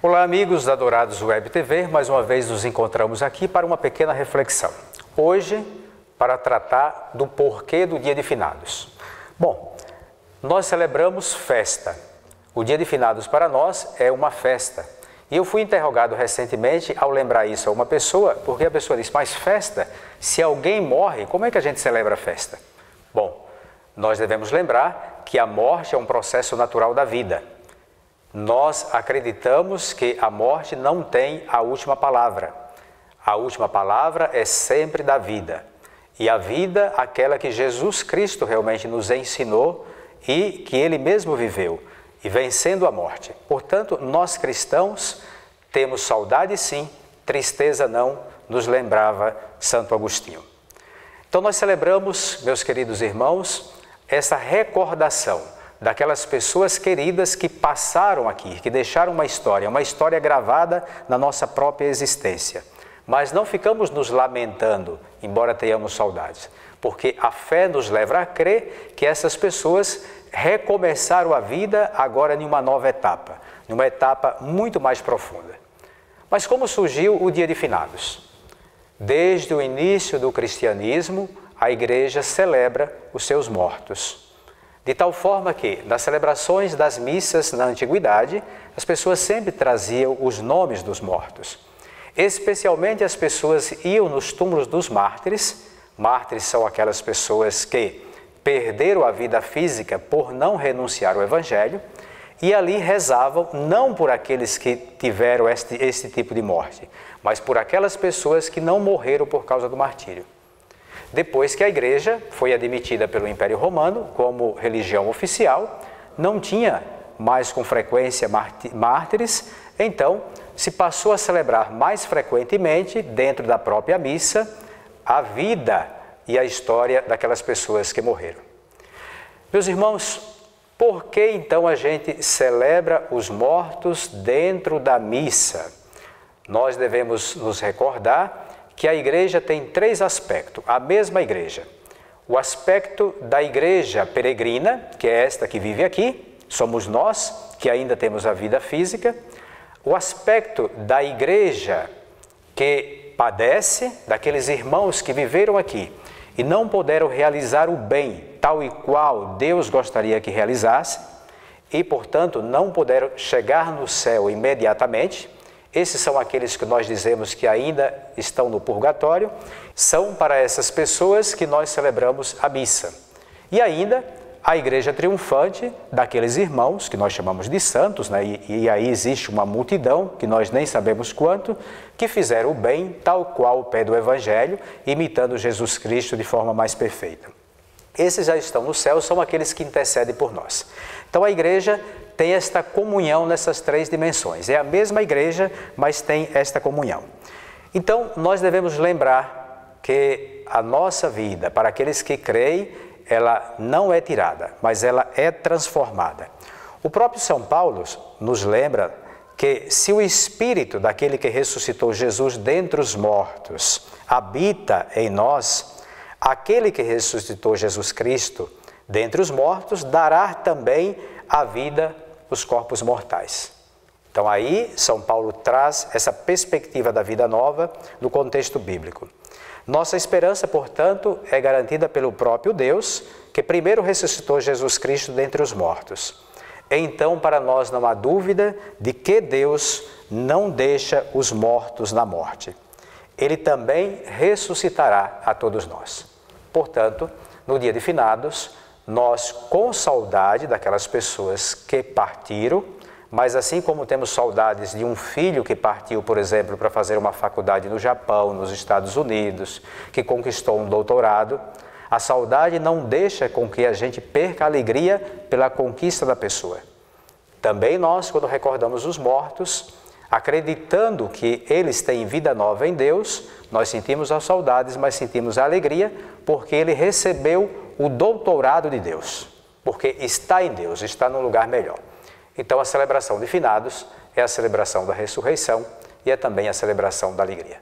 Olá, amigos da Dourados Web TV, mais uma vez nos encontramos aqui para uma pequena reflexão. Hoje, para tratar do porquê do Dia de Finados. Bom, nós celebramos festa. O Dia de Finados para nós é uma festa. E eu fui interrogado recentemente ao lembrar isso a uma pessoa, porque a pessoa disse, mas festa? Se alguém morre, como é que a gente celebra a festa? Bom, nós devemos lembrar que a morte é um processo natural da vida. Nós acreditamos que a morte não tem a última palavra. A última palavra é sempre da vida. E a vida, aquela que Jesus Cristo realmente nos ensinou e que Ele mesmo viveu, e vencendo a morte. Portanto, nós cristãos temos saudade sim, tristeza não, nos lembrava Santo Agostinho. Então nós celebramos, meus queridos irmãos, essa recordação daquelas pessoas queridas que passaram aqui, que deixaram uma história gravada na nossa própria existência. Mas não ficamos nos lamentando, embora tenhamos saudades, porque a fé nos leva a crer que essas pessoas recomeçaram a vida agora em uma nova etapa, numa etapa muito mais profunda. Mas como surgiu o Dia de Finados? Desde o início do cristianismo, a Igreja celebra os seus mortos. De tal forma que, nas celebrações das missas na antiguidade, as pessoas sempre traziam os nomes dos mortos. Especialmente as pessoas iam nos túmulos dos mártires. Mártires são aquelas pessoas que perderam a vida física por não renunciar ao Evangelho, e ali rezavam não por aqueles que tiveram esse tipo de morte, mas por aquelas pessoas que não morreram por causa do martírio. Depois que a Igreja foi admitida pelo Império Romano como religião oficial, não tinha mais com frequência mártires, então se passou a celebrar mais frequentemente, dentro da própria missa, a vida e a história daquelas pessoas que morreram. Meus irmãos, por que então a gente celebra os mortos dentro da missa? Nós devemos nos recordar que a Igreja tem três aspectos, a mesma Igreja. O aspecto da Igreja peregrina, que é esta que vive aqui, somos nós que ainda temos a vida física. O aspecto da Igreja que padece, daqueles irmãos que viveram aqui e não puderam realizar o bem tal e qual Deus gostaria que realizasse e, portanto, não puderam chegar no céu imediatamente. Esses são aqueles que nós dizemos que ainda estão no purgatório. São para essas pessoas que nós celebramos a missa. E ainda a Igreja triunfante daqueles irmãos que nós chamamos de santos, né? E aí existe uma multidão, que nós nem sabemos quanto, que fizeram o bem tal qual o pé do Evangelho, imitando Jesus Cristo de forma mais perfeita. Esses já estão no céu, são aqueles que intercedem por nós. Então a Igreja tem esta comunhão nessas três dimensões. É a mesma Igreja, mas tem esta comunhão. Então, nós devemos lembrar que a nossa vida, para aqueles que creem, ela não é tirada, mas ela é transformada. O próprio São Paulo nos lembra que se o Espírito daquele que ressuscitou Jesus dentre os mortos habita em nós, aquele que ressuscitou Jesus Cristo dentre os mortos dará também a vida os corpos mortais. Então aí São Paulo traz essa perspectiva da vida nova no contexto bíblico. Nossa esperança, portanto, é garantida pelo próprio Deus, que primeiro ressuscitou Jesus Cristo dentre os mortos. Então, para nós não há dúvida de que Deus não deixa os mortos na morte. Ele também ressuscitará a todos nós. Portanto, no dia de finados, nós, com saudade daquelas pessoas que partiram, mas assim como temos saudades de um filho que partiu, por exemplo, para fazer uma faculdade no Japão, nos Estados Unidos, que conquistou um doutorado, a saudade não deixa com que a gente perca a alegria pela conquista da pessoa. Também nós, quando recordamos os mortos, acreditando que eles têm vida nova em Deus, nós sentimos as saudades, mas sentimos a alegria, porque ele recebeu o doutorado de Deus, porque está em Deus, está num lugar melhor. Então a celebração de finados é a celebração da ressurreição e é também a celebração da alegria.